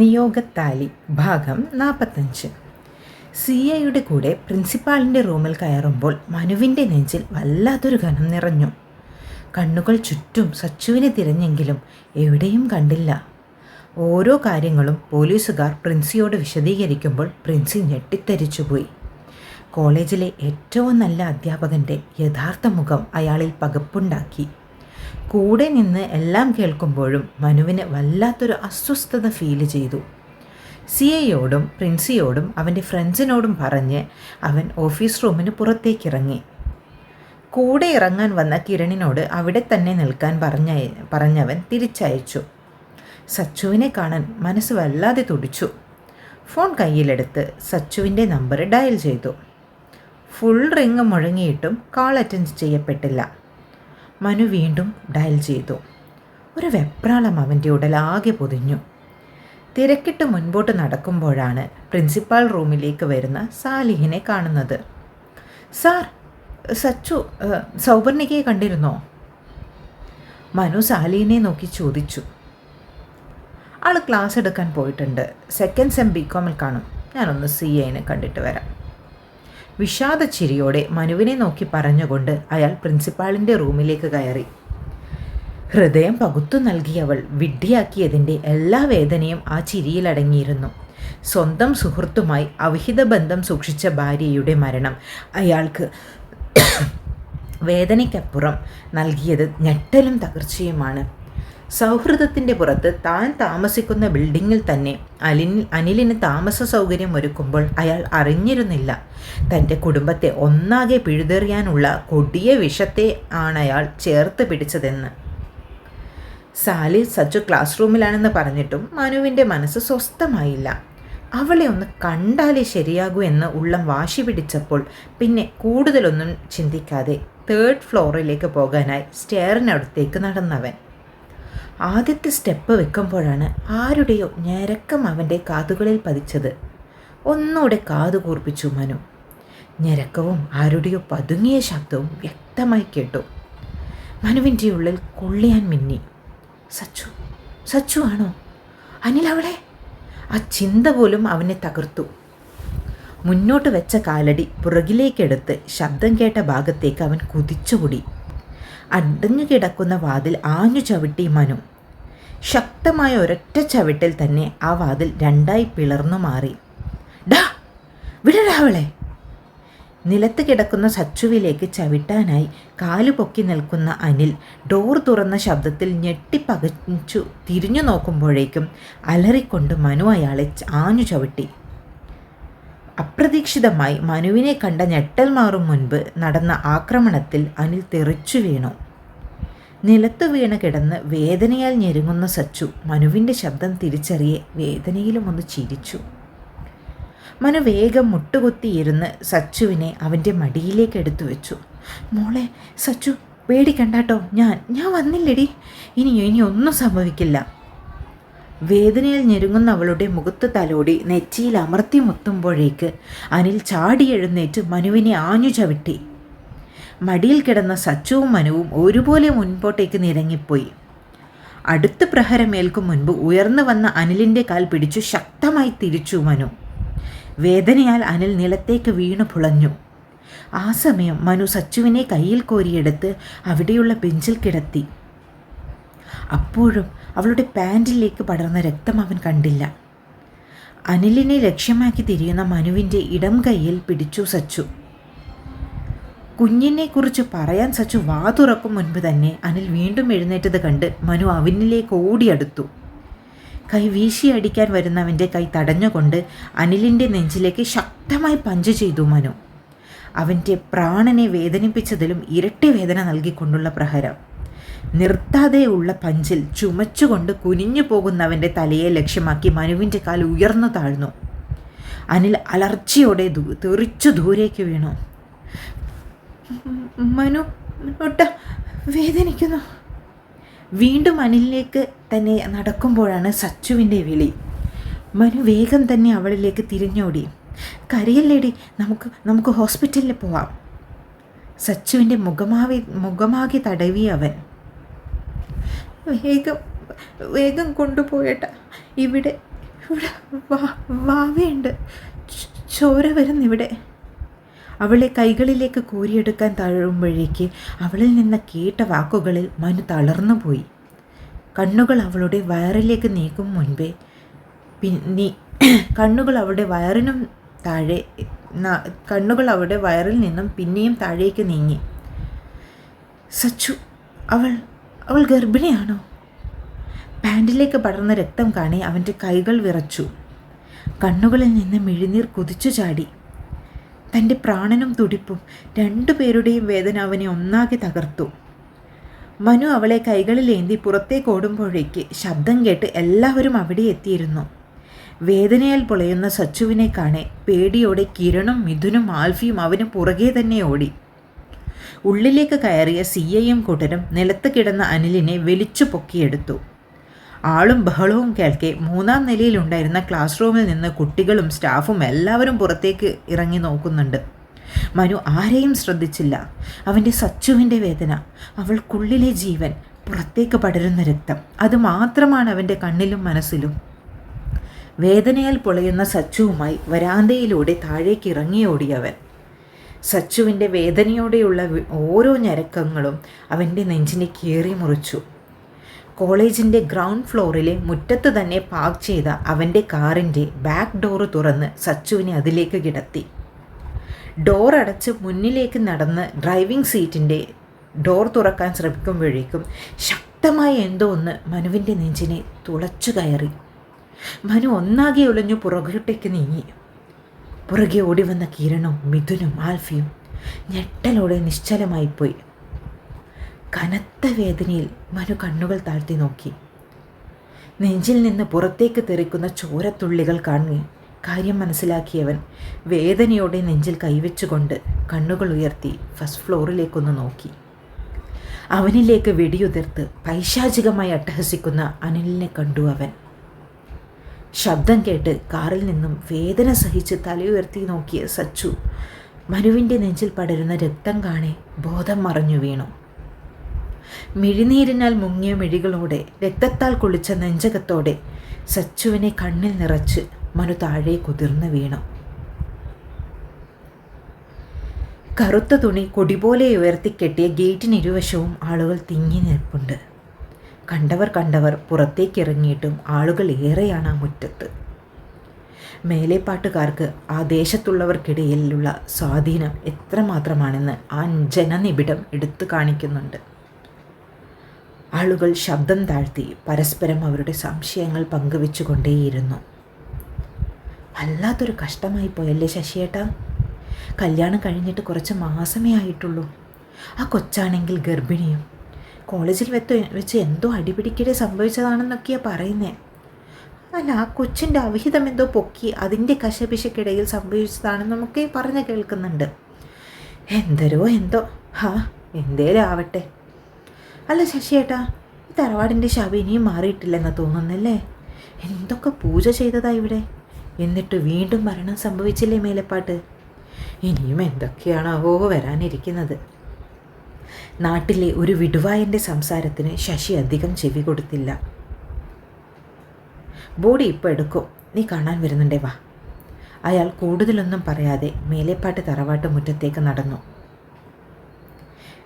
നിയോഗത്താലി ഭാഗം 45. സിഐയുടെ കൂടെ പ്രിൻസിപ്പാളിൻ്റെ റൂമിൽ കയറുമ്പോൾ മനുവിൻ്റെ നെഞ്ചിൽ വല്ലാത്തൊരു ഘനം നിറഞ്ഞു. കണ്ണുകൾ ചുറ്റും സച്ചുവിനെ തിരഞ്ഞെങ്കിലും എവിടെയും കണ്ടില്ല. ഓരോ കാര്യങ്ങളും പോലീസുകാർ പ്രിൻസിയോട് വിശദീകരിക്കുമ്പോൾ പ്രിൻസി ഞെട്ടിത്തരിച്ചുപോയി. കോളേജിലെ ഏറ്റവും നല്ല അധ്യാപകൻ്റെ യഥാർത്ഥ മുഖം അയാളിൽ പകപ്പുണ്ടാക്കി. കൂടെ നിന്ന് എല്ലാം കേൾക്കുമ്പോഴും മനുവിന് വല്ലാത്തൊരു അസ്വസ്ഥത ഫീൽ ചെയ്തു. സിഐയോടും പ്രിൻസിയോടും അവൻ്റെ ഫ്രണ്ട്സിനോടും പറഞ്ഞ് അവൻ ഓഫീസ് റൂമിന് പുറത്തേക്കിറങ്ങി. കൂടെ ഇറങ്ങാൻ വന്ന കിരണിനോട് അവിടെ തന്നെ നിൽക്കാൻ പറഞ്ഞവൻ തിരിച്ചയച്ചു. സച്ചുവിനെ കാണാൻ മനസ്സ് വല്ലാതെ തുടിച്ചു. ഫോൺ കയ്യിലെടുത്ത് സച്ചുവിൻ്റെ നമ്പർ ഡയൽ ചെയ്തു. ഫുൾ റിങ് മുഴങ്ങിയിട്ടും കാൾ അറ്റൻഡ് ചെയ്യപ്പെട്ടില്ല. മനു വീണ്ടും ഡയൽ ചെയ്തു. ഒരു വെപ്രാളം അവൻ്റെ ഉടലാകെ പൊതിഞ്ഞു. തിരക്കിട്ട് മുൻപോട്ട് നടക്കുമ്പോഴാണ് പ്രിൻസിപ്പാൾ റൂമിലേക്ക് വരുന്ന സാലിഹിനെ കാണുന്നത്. സാർ, സച്ചു സൗപർണികയെ കണ്ടിരുന്നോ? മനു സാലിഹിനെ നോക്കി ചോദിച്ചു. ആൾ ക്ലാസ് എടുക്കാൻ പോയിട്ടുണ്ട്. സെക്കൻഡ് സെം ബികോമിൽ കാണും. ഞാനൊന്ന് CAനെ കണ്ടിട്ട് വരാം. വിഷാദച്ചിരിയോടെ മനുവിനെ നോക്കി പറഞ്ഞുകൊണ്ട് അയാൾ പ്രിൻസിപ്പാളിൻ്റെ റൂമിലേക്ക് കയറി. ഹൃദയം പകുത്തു നൽകിയവൾ വിഡ്ഢിയാക്കിയതിൻ്റെ എല്ലാ വേദനയും ആ ചിരിയിലടങ്ങിയിരുന്നു. സ്വന്തം സുഹൃത്തുമായി അവിഹിത ബന്ധം സൂക്ഷിച്ച ഭാര്യയുടെ മരണം അയാൾക്ക് വേദനയ്ക്കപ്പുറം നൽകിയത് ഞെട്ടലും തകർച്ചയുമാണ്. സൗഹൃദത്തിൻ്റെ പുറത്ത് താൻ താമസിക്കുന്ന ബിൽഡിങ്ങിൽ തന്നെ അനിലിന് താമസ സൗകര്യം ഒരുക്കുമ്പോൾ അയാൾ അറിഞ്ഞിരുന്നില്ല തൻ്റെ കുടുംബത്തെ ഒന്നാകെ പിഴുതെറിയാനുള്ള കൊടിയ വിഷത്തെ ആണയാൾ ചേർത്ത് പിടിച്ചതെന്ന്. സാലി സച്ചു ക്ലാസ് റൂമിലാണെന്ന് പറഞ്ഞിട്ടും മനുവിൻ്റെ മനസ്സ് സ്വസ്ഥമായില്ല. അവളെ ഒന്ന് കണ്ടാലേ ശരിയാകൂ എന്ന് ഉള്ളം വാശി പിടിച്ചപ്പോൾ പിന്നെ കൂടുതലൊന്നും ചിന്തിക്കാതെ 3rd ഫ്ലോറിലേക്ക് പോകാനായി സ്റ്റെയറിനടുത്തേക്ക് നടന്നവൻ. ആദ്യത്തെ സ്റ്റെപ്പ് വെക്കുമ്പോഴാണ് ആരുടെയോ ഞരക്കം അവൻ്റെ കാതുകളിൽ പതിച്ചത്. ഒന്നുകൂടെ കാതു കൂർപ്പിച്ചു മനു. ഞരക്കവും ആരുടെയോ പതുങ്ങിയ ശബ്ദവും വ്യക്തമായി കേട്ടു. മനുവിൻ്റെ ഉള്ളിൽ കൊള്ളിയാൻ മിന്നി. സച്ചു, സച്ചു ആണോ? അനിൽ അവളെ? ആ ചിന്ത പോലും അവനെ തകർത്തു. മുന്നോട്ട് വെച്ച കാലടി പുറകിലേക്കെടുത്ത് ശബ്ദം കേട്ട ഭാഗത്തേക്ക് അവൻ കുതിച്ചുകൂടി. അടഞ്ഞു കിടക്കുന്ന വാതിൽ ആഞ്ഞു ചവിട്ടി മനു. ശക്തമായ ഒരൊറ്റ ചവിട്ടിൽ തന്നെ ആ വാതിൽ 2ആയി പിളർന്നു മാറി. ഡാ വിടടാ അവളെ! നിലത്ത് കിടക്കുന്ന സച്ചുവിലേക്ക് ചവിട്ടാനായി കാലുപൊക്കി നിൽക്കുന്ന അനിൽ ഡോർ തുറന്ന ശബ്ദത്തിൽ ഞെട്ടിപ്പകച്ചു തിരിഞ്ഞു നോക്കുമ്പോഴേക്കും അലറിക്കൊണ്ട് മനു അയാളെ ആഞ്ഞു ചവിട്ടി. അപ്രതീക്ഷിതമായി മനുവിനെ കണ്ട ഞെട്ടൽ മാറും മുൻപ് നടന്ന ആക്രമണത്തിൽ അനിൽ തെറിച്ചു വീണു. നിലത്ത് വീണ് കിടന്ന് വേദനയാൽ ഞെരുങ്ങുന്ന സച്ചു മനുവിൻ്റെ ശബ്ദം തിരിച്ചറിയെ വേദനയിലും ഒന്ന് ചിരിച്ചു. മനു വേഗം മുട്ടുകുത്തിയിരുന്ന് സച്ചുവിനെ അവൻ്റെ മടിയിലേക്ക് എടുത്തു വെച്ചു. മോളെ സച്ചു, പേടിക്കണ്ടാട്ടോ, ഞാൻ വന്നില്ലടി. ഇനി ഒന്നും സംഭവിക്കില്ല. വേദനയിൽ ഞെരുങ്ങുന്ന അവളുടെ മുഖത്ത് തലോടി നെറ്റിയിൽ അമർത്തി മുത്തുമ്പോഴേക്ക് അനിൽ ചാടി എഴുന്നേറ്റ് മനുവിനെ ആഞ്ഞു ചവിട്ടി. മടിയിൽ കിടന്ന സച്ചുവും മനുവും ഒരുപോലെ മുൻപോട്ടേക്ക് നിരങ്ങിപ്പോയി. അടുത്ത പ്രഹരമേൽക്കും മുൻപ് ഉയർന്നു വന്ന അനിലിൻ്റെ കാൽ പിടിച്ചു ശക്തമായി തിരിച്ചു മനു. വേദനയാൽ അനിൽ നിലത്തേക്ക് വീണു പുളഞ്ഞു. ആ സമയം മനു സച്ചുവിനെ കയ്യിൽ കോരിയെടുത്ത് അവിടെയുള്ള ബെഞ്ചിൽ കിടത്തി. അപ്പോഴും അവളുടെ പാൻറ്റിലേക്ക് പടർന്ന രക്തം അവൻ കണ്ടില്ല. അനിലിനെ ലക്ഷ്യമാക്കി തിരിയുന്ന മനുവിൻ്റെ ഇടം കൈയിൽ പിടിച്ചു സച്ചു. കുഞ്ഞിനെക്കുറിച്ച് പറയാൻ സച്ചു വാ തുറക്കും മുൻപ് തന്നെ അനിൽ വീണ്ടും എഴുന്നേറ്റത് കണ്ട് മനു അവനിലേക്ക് ഓടിയടുത്തു. കൈ വീശിയടിക്കാൻ വരുന്നവൻ്റെ കൈ തടഞ്ഞുകൊണ്ട് അനിലിൻ്റെ നെഞ്ചിലേക്ക് ശക്തമായി പഞ്ച് ചെയ്തു മനു. അവൻ്റെ പ്രാണനെ വേദനിപ്പിച്ചതിലും ഇരട്ടി വേദന നൽകിക്കൊണ്ടുള്ള പ്രഹരം. നിർത്താതെയുള്ള പഞ്ചിൽ ചുമച്ചുകൊണ്ട് കുനിഞ്ഞു പോകുന്നവൻ്റെ തലയെ ലക്ഷ്യമാക്കി മനുവിൻ്റെ കാൽ ഉയർന്നു താഴ്ന്നു. അനിൽ അലർച്ചയോടെ തെറിച്ചു ദൂരേക്ക് വീണു. മനു ഒട്ട വേദനിക്കുന്നു. വീണ്ടും അനിലിലേക്ക് തന്നെ നടക്കുമ്പോഴാണ് സച്ചുവിൻ്റെ വിളി. മനു വേഗം തന്നെ അവളിലേക്ക് തിരിഞ്ഞോടി. കരയല്ലേടി, നമുക്ക് ഹോസ്പിറ്റലിൽ പോവാം. സച്ചുവിൻ്റെ മുഖമാകെ തടവി അവൻ. വേഗം വേഗം കൊണ്ടുപോയേട്ട, ഇവിടെ ഇവിടെ വാവയുണ്ട്, ചോര വരുന്നിവിടെ. അവളെ കൈകളിലേക്ക് കോരിയെടുക്കാൻ തഴുമ്പോഴേക്ക് അവളിൽ നിന്ന് കേട്ട വാക്കുകളിൽ മനു തളർന്നുപോയി. കണ്ണുകൾ അവളുടെ വയറിലേക്ക് നീക്കും മുൻപേ കണ്ണുകൾ അവളുടെ വയറിനും താഴെ കണ്ണുകൾ അവളുടെ വയറിൽ നിന്നും പിന്നെയും താഴേക്ക് നീങ്ങി. സച്ചു, അവൾ ഗർഭിണിയാണോ? പാൻറ്റിലേക്ക് പടർന്ന രക്തം കാണി അവൻ്റെ കൈകൾ വിറച്ചു. കണ്ണുകളിൽ നിന്ന് മിഴിനീർ കുതിച്ചു ചാടി. തൻ്റെ പ്രാണനും തുടിപ്പും രണ്ടുപേരുടെയും വേദന അവനെ ഒന്നാകെ തകർത്തു. മനു അവളെ കൈകളിലേന്തി പുറത്തേക്ക് ഓടുമ്പോഴേക്ക് ശബ്ദം കേട്ട് എല്ലാവരും അവിടെ എത്തിയിരുന്നു. വേദനയാൽ പൊളയുന്ന സച്ചുവിനെ കാണെ പേടിയോടെ കിരണും മിഥുനും ആൽഫിയും അവന് പുറകെ തന്നെ ഓടി. ഉള്ളിലേക്ക് കയറിയ സിയയും കൂട്ടരും നിലത്ത് കിടന്ന അനിലിനെ വലിച്ചു പൊക്കിയെടുത്തു. ആളും ബഹളവും കേൾക്കെ 3-ാം നിലയിലുണ്ടായിരുന്ന ക്ലാസ് റൂമിൽ നിന്ന് കുട്ടികളും സ്റ്റാഫും എല്ലാവരും പുറത്തേക്ക് ഇറങ്ങി നോക്കുന്നുണ്ട്. മനു ആരെയും ശ്രദ്ധിച്ചില്ല. അവൻ്റെ സച്ചുവിൻ്റെ വേദന, അവൾക്കുള്ളിലെ ജീവൻ, പുറത്തേക്ക് പടരുന്ന രക്തം, അത് മാത്രമാണ് അവൻ്റെ കണ്ണിലും മനസ്സിലും. വേദനയാൽ പൊളയുന്ന സച്ചുവുമായി വരാന്തയിലൂടെ താഴേക്ക് ഇറങ്ങിയോടിയവൻ. സച്ചുവിൻ്റെ വേദനയോടെയുള്ള ഓരോ ഞരക്കങ്ങളും അവൻ്റെ നെഞ്ചിനെ കീറി മുറിച്ചു. കോളേജിൻ്റെ ഗ്രൗണ്ട് ഫ്ലോറിലെ മുറ്റത്ത് തന്നെ പാർക്ക് ചെയ്ത അവൻ്റെ കാറിൻ്റെ ബാക്ക് ഡോറ് തുറന്ന് സച്ചുവിനെ അതിലേക്ക് കിടത്തി. ഡോർ അടച്ച് മുന്നിലേക്ക് നടന്ന് ഡ്രൈവിംഗ് സീറ്റിൻ്റെ ഡോർ തുറക്കാൻ ശ്രമിക്കുമ്പോഴേക്കും ശക്തമായ എന്തോ ഒന്ന് മനുവിൻ്റെ നെഞ്ചിനെ തുളച്ചു കയറി. മനു ഒന്നാകെ ഉലഞ്ഞു പുറകോട്ടേക്ക് നീങ്ങി. പുറകെ ഓടി വന്ന കിരണും മിഥുനും ആൽഫിയും ഞെട്ടലോടെ നിശ്ചലമായിപ്പോയി. കനത്ത വേദനയിൽ മനു കണ്ണുകൾ താഴ്ത്തി നോക്കി. നെഞ്ചിൽ നിന്ന് പുറത്തേക്ക് തെറിക്കുന്ന ചോരത്തുള്ളികൾ കാണി കാര്യം മനസ്സിലാക്കിയവൻ വേദനയോടെ നെഞ്ചിൽ കൈവച്ചുകൊണ്ട് കണ്ണുകൾ ഉയർത്തി ഫസ്റ്റ് ഫ്ലോറിലേക്കൊന്ന് നോക്കി. അവനിലേക്ക് വെടിയുതിർത്ത് പൈശാചികമായി അട്ടഹസിക്കുന്ന അനിലിനെ കണ്ടു അവൻ. ശബ്ദം കേട്ട് കാറിൽ നിന്നും വേദന സഹിച്ച് തലയുയർത്തി നോക്കിയ സച്ചു മനുവിൻ്റെ നെഞ്ചിൽ പടരുന്ന രക്തം കാണെ ബോധം മറഞ്ഞു വീണു. മിഴിനീരിനാൽ മുങ്ങിയ മിഴികളോടെ രക്തത്താൽ കുളിച്ച നെഞ്ചകത്തോടെ സച്ചുവിനെ കണ്ണിൽ നിറച്ച് മനു താഴെ കുതിർന്നു വീണു. കറുത്ത തുണി കൊടിപോലെ ഉയർത്തിക്കെട്ടിയ ഗേറ്റിനിരുവശവും ആളുകൾ തിങ്ങി നിൽപ്പുണ്ട്. കണ്ടവർ പുറത്തേക്കിറങ്ങിയിട്ടും ആളുകൾ ഏറെയാണ് ആ മുറ്റത്ത്. മേലേപ്പാട്ടുകാർക്ക് ആ ദേശത്തുള്ളവർക്കിടയിലുള്ള സ്വാധീനം എത്രമാത്രമാണെന്ന് ആ ജനനിബിഡം എടുത്തു കാണിക്കുന്നുണ്ട്. ആളുകൾ ശബ്ദം താഴ്ത്തി പരസ്പരം അവരുടെ സംശയങ്ങൾ പങ്കുവെച്ചുകൊണ്ടേയിരുന്നു. വല്ലാത്തൊരു കഷ്ടമായി പോയല്ലേ ശശിയേട്ടാ. കല്യാണം കഴിഞ്ഞിട്ട് കുറച്ച് മാസമേ ആയിട്ടുള്ളൂ. ആ കൊച്ചാണെങ്കിൽ ഗർഭിണിയും. കോളേജിൽ വെച്ച് എന്തോ അടിപിടിക്കിടെ സംഭവിച്ചതാണെന്നൊക്കെയാണ് പറയുന്നേ. അല്ല, ആ കൊച്ചിൻ്റെ അവിഹിതം എന്തോ പൊക്കി അതിൻ്റെ കശപിശക്കിടയിൽ സംഭവിച്ചതാണെന്നൊക്കെ പറഞ്ഞ് കേൾക്കുന്നുണ്ട്. എന്തോ എന്തേലും ആവട്ടെ. അല്ല ശശിയേട്ടാ, ഈ തറവാടിൻ്റെ ശവം ഇനിയും മാറിയിട്ടില്ലെന്ന് തോന്നുന്നല്ലേ? എന്തൊക്കെ പൂജ ചെയ്തതാ ഇവിടെ, എന്നിട്ട് വീണ്ടും മരണം സംഭവിച്ചില്ലേ മേലപ്പാട്ട്? ഇനിയും എന്തൊക്കെയാണോ വരാനിരിക്കുന്നത്. നാട്ടിലെ ഒരു വിടുവായൻ്റെ സംസാരത്തിന് ശശി അധികം ചെവി കൊടുത്തില്ല. ബോഡി ഇപ്പോൾ എടുക്കും, നീ കാണാൻ വരുന്നുണ്ടേ, വാ. അയാൾ കൂടുതലൊന്നും പറയാതെ മേലേപ്പാട്ട് തറവാട്ട് മുറ്റത്തേക്ക് നടന്നു.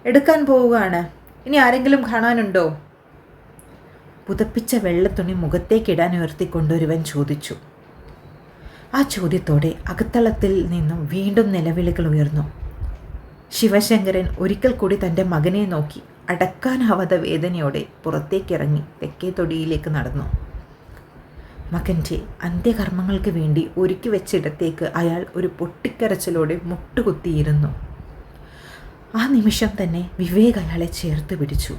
എടുക്കാൻ പോവുകയാണ്, ഇനി ആരെങ്കിലും കാണാനുണ്ടോ? പുതപ്പിച്ച വെള്ളത്തുണി മുഖത്തേക്കിടാൻ ഉയർത്തിക്കൊണ്ടൊരുവൻ ചോദിച്ചു. ആ ചോദ്യത്തോടെ അകത്തളത്തിൽ നിന്നും വീണ്ടും നിലവിളികൾ ഉയർന്നു. ശിവശങ്കരൻ ഒരിക്കൽ കൂടി തൻ്റെ മകനെ നോക്കി അടക്കാനാവാത്ത വേദനയോടെ പുറത്തേക്കിറങ്ങി തെക്കേ തൊടിയിലേക്ക് നടന്നു. മകൻ്റെ അന്ത്യകർമ്മങ്ങൾക്ക് വേണ്ടി ഒരുക്കി വെച്ചിടത്തേക്ക് അയാൾ ഒരു പൊട്ടിക്കരച്ചിലോടെ മുട്ടുകുത്തിയിരുന്നു. ആ നിമിഷം തന്നെ വിവേക് അയാളെ ചേർത്ത് പിടിച്ചു.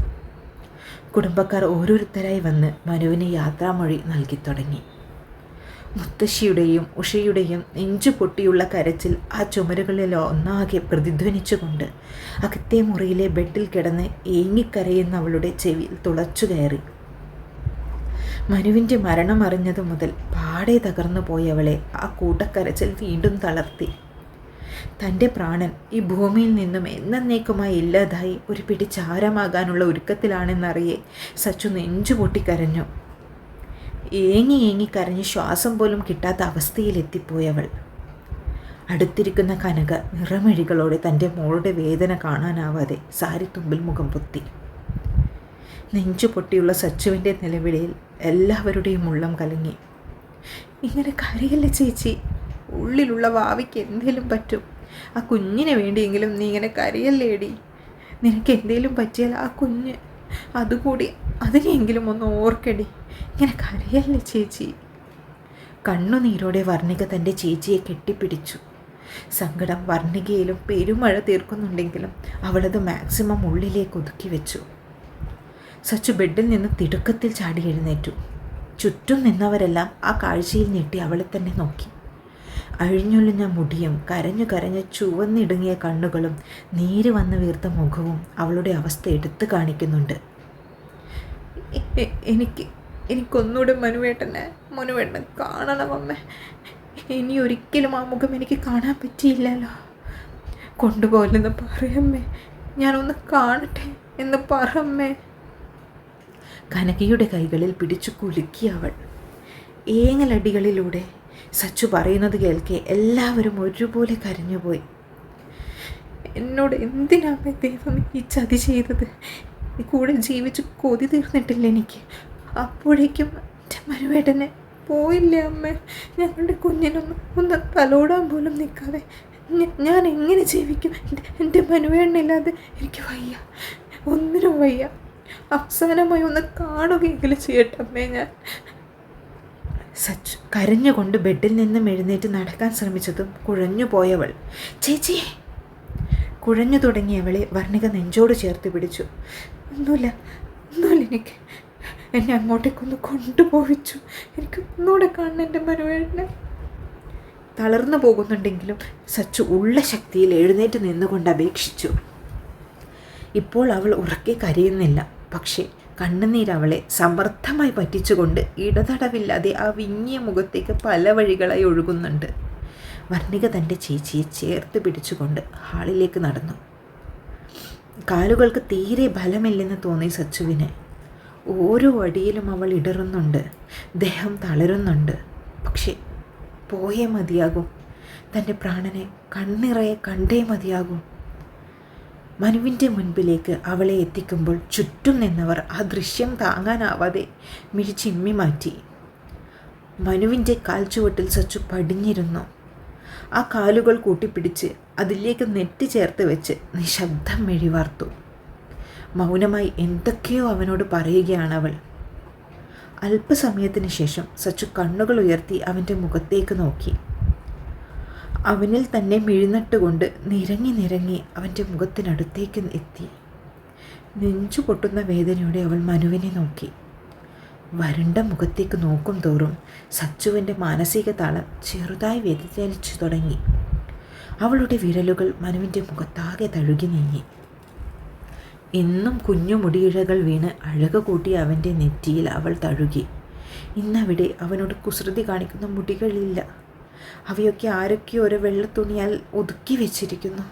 കുടുംബക്കാർ ഓരോരുത്തരായി വന്ന് മനുവിന് യാത്രാമൊഴി നൽകി തുടങ്ങി. മുത്തശ്ശിയുടെയും ഉഷയുടെയും നെഞ്ചു പൊട്ടിയുള്ള കരച്ചിൽ ആ ചുമരുകളിൽ ഒന്നാകെ പ്രതിധ്വനിച്ചുകൊണ്ട് അകത്തെ മുറിയിലെ ബെഡിൽ കിടന്ന് ഏങ്ങിക്കരയുന്ന അവളുടെ ചെവിയിൽ തുളച്ചു കയറി. മനുവിൻ്റെ മരണം അറിഞ്ഞതു മുതൽ പാടെ തകർന്നു പോയവളെ ആ കൂട്ടക്കരച്ചിൽ വീണ്ടും തളർത്തി. തൻ്റെ പ്രാണൻ ഈ ഭൂമിയിൽ നിന്നും എന്നേക്കുമായി ഇല്ലാതായി ഒരു പിടി ചാരമാകാനുള്ള ഒരുക്കത്തിലാണെന്നറിയെ സച്ചു നെഞ്ചു പൊട്ടിക്കരഞ്ഞു. ഏങ്ങി കരഞ്ഞ് ശ്വാസം പോലും കിട്ടാത്ത അവസ്ഥയിലെത്തിപ്പോയവൾ. അടുത്തിരിക്കുന്ന കനക നിറമിഴികളോടെ തൻ്റെ മോളുടെ വേദന കാണാനാവാതെ സാരിത്തുമ്പിൽ മുഖം പൊത്തി. നെഞ്ചു പൊട്ടിയുള്ള സച്ചുവിൻ്റെ നിലവിളിയിൽ എല്ലാവരുടെയും ഉള്ളം കലങ്ങി. ഇങ്ങനെ കരയല്ലേ ചേച്ചി, ഉള്ളിലുള്ള വാവിക്ക് എന്തേലും പറ്റും. ആ കുഞ്ഞിന് വേണ്ടിയെങ്കിലും നീ ഇങ്ങനെ കരയല്ലേടി. നിനക്ക് എന്തേലും പറ്റിയാൽ ആ കുഞ്ഞ് അതുകൂടി അതിനെങ്കിലും ഒന്ന് ഓർക്കടി. ഇങ്ങനെ കരയല്ലേ ചേച്ചി. കണ്ണുനീരോടെ വർണ്ണിക തൻ്റെ ചേച്ചിയെ കെട്ടിപ്പിടിച്ചു. സങ്കടം വർണ്ണികയിലും പെരുമഴ തീർക്കുന്നുണ്ടെങ്കിലും അവളത് മാക്സിമം ഉള്ളിലേക്ക് ഒതുക്കി വെച്ചു. സച്ചു ബെഡിൽ നിന്ന് തിടുക്കത്തിൽ ചാടി എഴുന്നേറ്റു. ചുറ്റും നിന്നവരെല്ലാം ആ കാഴ്ചയിൽ ഞെട്ടി അവളെ തന്നെ നോക്കി. അഴിഞ്ഞൊലിഞ്ഞ മുടിയും കരഞ്ഞു ചുവന്നിടുങ്ങിയ കണ്ണുകളും നീര് വന്ന് വീർത്ത മുഖവും അവളുടെ അവസ്ഥ എടുത്തു കാണിക്കുന്നുണ്ട്. എനിക്കൊന്നുകൂടെ മനുവേട്ടനെ കാണണം അമ്മ. ഇനി ഒരിക്കലും ആ മുഖം എനിക്ക് കാണാൻ പറ്റിയില്ലല്ലോ. കൊണ്ടുപോലെന്ന് പറയമ്മേ, ഞാനൊന്ന് കാണട്ടെ എന്ന് പറമ്മേ. കനകയുടെ കൈകളിൽ പിടിച്ചു കുലുക്കി അവൾ. ഏങ്ങലടികളിലൂടെ സച്ചു പറയുന്നത് കേൾക്കെ എല്ലാവരും ഒരുപോലെ കരഞ്ഞുപോയി. എന്നോട് എന്തിനാമേ ദൈവം ഈ ചതി ചെയ്തത്? കൂടെ ജീവിച്ച് കൊതി തീർന്നിട്ടില്ല എനിക്ക്. അപ്പോഴേക്കും എൻ്റെ മനുവേട്ടനെ പോയില്ലേ അമ്മ. ഞങ്ങളുടെ കുഞ്ഞിനൊന്ന് തലോടാൻ പോലും നിൽക്കാതെ ഞാൻ എങ്ങനെ ജീവിക്കും? എൻ്റെ മനുവേട്ടനില്ലാതെ എനിക്ക് വയ്യ, ഒന്നിനും വയ്യ. അവസാനമായി ഒന്ന് കാണുകയെങ്കിലും ചെയ്യട്ടമ്മേ ഞാൻ. സച്ച് കരഞ്ഞുകൊണ്ട് ബെഡിൽ നിന്നും എഴുന്നേറ്റ് നടക്കാൻ ശ്രമിച്ചതും കുഴഞ്ഞു പോയവൾ. ചേച്ചി! കുഴഞ്ഞു തുടങ്ങിയവളെ വർണ്ണിക നെഞ്ചോട് ചേർത്ത് പിടിച്ചു. ഒന്നുമില്ല എനിക്ക്. എന്നെ അങ്ങോട്ടേക്കൊന്ന് കൊണ്ടുപോയിച്ചു. എനിക്ക് ഒന്നുകൂടെ കാണണം എൻ്റെ മനുവേട്ടനെ. തളർന്നു പോകുന്നുണ്ടെങ്കിലും സച്ചു ഉള്ള ശക്തിയിൽ എഴുന്നേറ്റ് നിന്നുകൊണ്ട് അപേക്ഷിച്ചു. ഇപ്പോൾ അവൾ ഉറക്കെ കരയുന്നില്ല. പക്ഷേ കണ്ണുനീരവളെ സമർത്ഥമായി പറ്റിച്ചുകൊണ്ട് ഇടതടവില്ലാതെ ആ വിങ്ങിയ മുഖത്തേക്ക് പല വഴികളായി ഒഴുകുന്നുണ്ട്. വർണ്ണിക തൻ്റെ ചേച്ചിയെ ചേർത്ത് പിടിച്ചുകൊണ്ട് ഹാളിലേക്ക് നടന്നു. കാലുകൾക്ക് തീരെ ബലമില്ലെന്ന് തോന്നി സച്ചുവിന്. ഓരോ അടിയിലും അവൾ ഇടറുന്നുണ്ട്, ദേഹം തളരുന്നുണ്ട്. പക്ഷേ പോയേ മതിയാകും. തൻ്റെ പ്രാണനെ കണ്ണിറയെ കണ്ടേ മതിയാകും. മനുവിൻ്റെ മുൻപിലേക്ക് അവളെ എത്തിക്കുമ്പോൾ ചുറ്റും നിന്നവർ ആ ദൃശ്യം താങ്ങാനാവാതെ മിഴിച്ചിമ്മി മാറ്റി. മനുവിൻ്റെ കാൽച്ചുവട്ടിൽ സച്ചു പടിഞ്ഞിരുന്നു. ആ കാലുകൾ കൂട്ടിപ്പിടിച്ച് അതിലേക്ക് നെറ്റി ചേർത്ത് വെച്ച് നിശബ്ദം മെഴിവാർത്തു. മൗനമായി എന്തൊക്കെയോ അവനോട് പറയുകയാണവൾ. അല്പസമയത്തിന് ശേഷം സച്ചു കണ്ണുകൾ ഉയർത്തി അവൻ്റെ മുഖത്തേക്ക് നോക്കി. അവനിൽ തന്നെ മിഴുന്നട്ടുകൊണ്ട് നിരങ്ങി അവൻ്റെ മുഖത്തിനടുത്തേക്ക് എത്തി. നെഞ്ചു പൊട്ടുന്ന വേദനയോടെ അവൾ മനുവിനെ നോക്കി. വരണ്ട മുഖത്തേക്ക് നോക്കും തോറും സച്ചുവിൻ്റെ മാനസിക താളം ചെറുതായി വ്യതിചലിച്ചു തുടങ്ങി. അവളുടെ വിരലുകൾ മനുവിൻ്റെ മുഖത്താകെ തഴുകി നീങ്ങി. എന്നും കുഞ്ഞു മുടിയിഴകൾ വീണ് അഴക് കൂട്ടി അവൻ്റെ നെറ്റിയിൽ അവൾ തഴുകി. ഇന്നവിടെ അവനോട് കുസൃതി കാണിക്കുന്ന മുടികളില്ല. അവയൊക്കെ ആരൊക്കെയോ ഒരു വെള്ളത്തുണിയാൽ ഒതുക്കി വെച്ചിരിക്കുന്നു.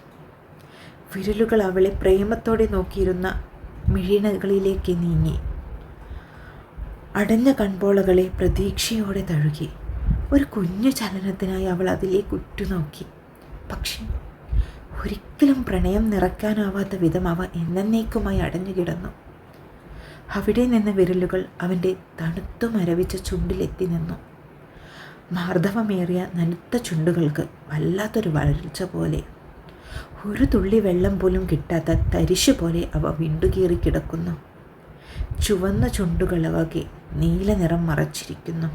വിരലുകൾ അവളെ പ്രേമത്തോടെ നോക്കിയിരുന്ന മിഴിനകളിലേക്ക് നീങ്ങി. അടഞ്ഞ കൺപോളകളെ പ്രതീക്ഷയോടെ തഴുകി. ഒരു കുഞ്ഞു ചലനത്തിനായി അവൾ അതിലേക്ക് ഉറ്റുനോക്കി. പക്ഷേ ഒരിക്കലും പ്രണയം നിറയ്ക്കാനാവാത്ത വിധം അവ എന്നേക്കുമായി അടഞ്ഞു കിടന്നു. അവിടെ നിന്ന് വിരലുകൾ അവൻ്റെ തണുത്തു മരവിച്ച ചുണ്ടിലെത്തി നിന്നു. മാർദ്ദവമേറിയ നനുത്ത ചുണ്ടുകൾക്ക് വല്ലാത്തൊരു വരൾച്ച പോലെ, ഒരു തുള്ളി വെള്ളം പോലും കിട്ടാത്ത തരിശു പോലെ അവ വിണ്ടുകീറി കിടക്കുന്നു. ചുവന്ന ചുണ്ടുകളവകെ നീല നിറം മറച്ചിരിക്കുന്നു.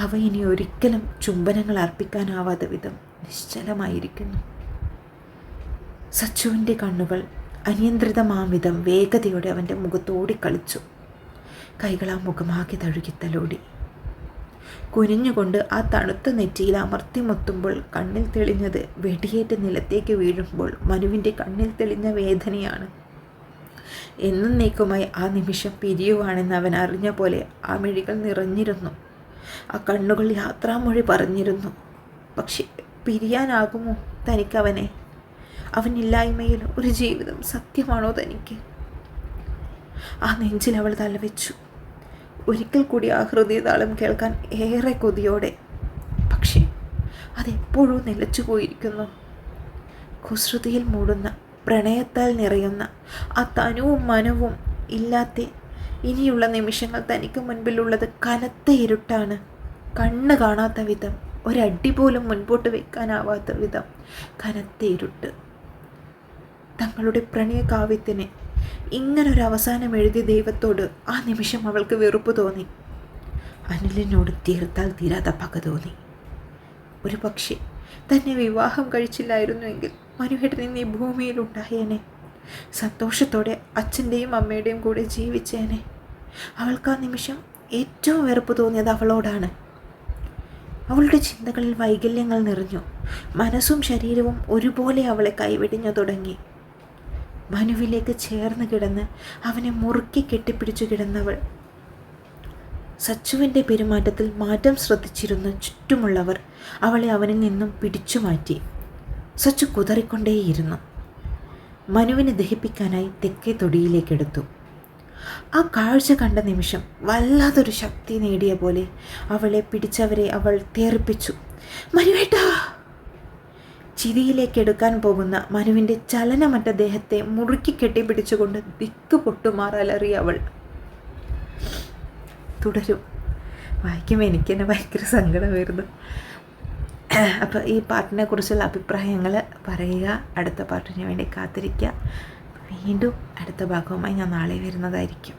അവ ഇനി ഒരിക്കലും ചുംബനങ്ങൾ അർപ്പിക്കാനാവാത്ത വിധം നിശ്ചലമായിരിക്കുന്നു. സച്ചുവിൻ്റെ കണ്ണുകൾ അനിയന്ത്രിതമാംവിധം വേഗതയോടെ അവൻ്റെ മുഖത്തോടിക്കളിച്ചു. കൈകൾ ആ മുഖമാകെ തഴുകിത്തലോടി. കുനിഞ്ഞുകൊണ്ട് ആ തണുത്ത നെറ്റിയിൽ അമർത്തിമൊത്തുമ്പോൾ കണ്ണിൽ തെളിഞ്ഞത് വെടിയേറ്റ് നിലത്തേക്ക് വീഴുമ്പോൾ മനുവിൻ്റെ കണ്ണിൽ തെളിഞ്ഞ വേദനയാണ്. എന്നേക്കുമായി ആ നിമിഷം പിരിയുവാണെന്ന് അവൻ അറിഞ്ഞ പോലെ ആ മിഴികൾ നിറഞ്ഞിരുന്നു. ആ കണ്ണുകൾ യാത്രാമൊഴി പറഞ്ഞിരുന്നു. പക്ഷേ പിരിയാനാകുമോ തനിക്കവനെ? അവനില്ലായ്മയിൽ ഒരു ജീവിതം സത്യമാണോ തനിക്ക്? ആ നെഞ്ചിൽ അവൾ തലവെച്ചു. ഒരിക്കൽ കൂടി ആ ഹൃദയതാളം കേൾക്കാൻ ഏറെ കൊതിയോടെ. പക്ഷേ അതെപ്പോഴും നിലച്ചു പോയിരിക്കുന്നു. കുസൃതിയിൽ മൂടുന്ന, പ്രണയത്താൽ നിറയുന്ന ആ തനുവും മനവും ഇല്ലാത്ത ഇനിയുള്ള നിമിഷങ്ങൾ തനിക്ക് മുൻപിലുള്ളത് കനത്ത ഇരുട്ടാണ്. കണ്ണ് കാണാത്ത വിധം, ഒരടി പോലും മുൻപോട്ട് വെക്കാനാവാത്ത വിധം കനത്ത ഇരുട്ട്. തങ്ങളുടെ പ്രണയകാവ്യത്തിന് ഇങ്ങനൊരു അവസാനം എഴുതിയ ദൈവത്തോട് ആ നിമിഷം അവൾക്ക് വെറുപ്പ് തോന്നി. അനിലിനോട് തീർത്താൽ തീരാത്ത പക തോന്നി. ഒരു പക്ഷേ തന്നെ വിവാഹം കഴിച്ചില്ലായിരുന്നുവെങ്കിൽ മനുവേട്ടൻ ഇന്ന് ഈ ഭൂമിയിലുണ്ടായേനെ. സന്തോഷത്തോടെ അച്ഛൻ്റെയും അമ്മയുടെയും കൂടെ ജീവിച്ചേനെ. അവൾക്ക് ആ നിമിഷം ഏറ്റവും വെറുപ്പ് തോന്നിയത് അവളോടാണ്. അവളുടെ ചിന്തകളിൽ വൈകല്യങ്ങൾ നിറഞ്ഞു. മനസ്സും ശരീരവും ഒരുപോലെ അവളെ കൈവെടിഞ്ഞു തുടങ്ങി. മനുവിലേക്ക് ചേർന്ന് കിടന്ന് അവനെ മുറുക്കി കെട്ടിപ്പിടിച്ചു കിടന്നവൾ സച്ചുവിൻ്റെ പെരുമാറ്റത്തിൽ മാറ്റം ശ്രദ്ധിച്ചിരുന്ന ചുറ്റുമുള്ളവർ അവളെ അവനിൽ നിന്നും പിടിച്ചു മാറ്റി. സച്ചു കുതറിക്കൊണ്ടേയിരുന്നു. മനുവിനെ ദഹിപ്പിക്കാനായി തെക്കേ തൊടിയിലേക്കെടുത്തു. ആ കാഴ്ച കണ്ട നിമിഷം വല്ലാതൊരു ശക്തി നേടിയ പോലെ അവളെ പിടിച്ചവരെ അവൾ തേറിപ്പിച്ചു. മനുവേട്ടാ! ചിരിയിലേക്കെടുക്കാൻ പോകുന്ന മനുവിൻ്റെ ചലനമറ്റ ദേഹത്തെ മുറുക്കി കെട്ടിപ്പിടിച്ചുകൊണ്ട് ദിക്ക് പൊട്ടുമാറലറി അവൾ. തുടരും. വായിക്കുമ്പോൾ എനിക്ക് തന്നെ ഭയങ്കര സങ്കടം വരുന്നു. അപ്പോൾ ഈ പാട്ടിനെ കുറിച്ചുള്ള അഭിപ്രായങ്ങൾ പറയുക. അടുത്ത പാട്ടിന് വേണ്ടി കാത്തിരിക്കുക. വീണ്ടും അടുത്ത ഭാഗവുമായി ഞാൻ നാളെ വരുന്നതായിരിക്കും.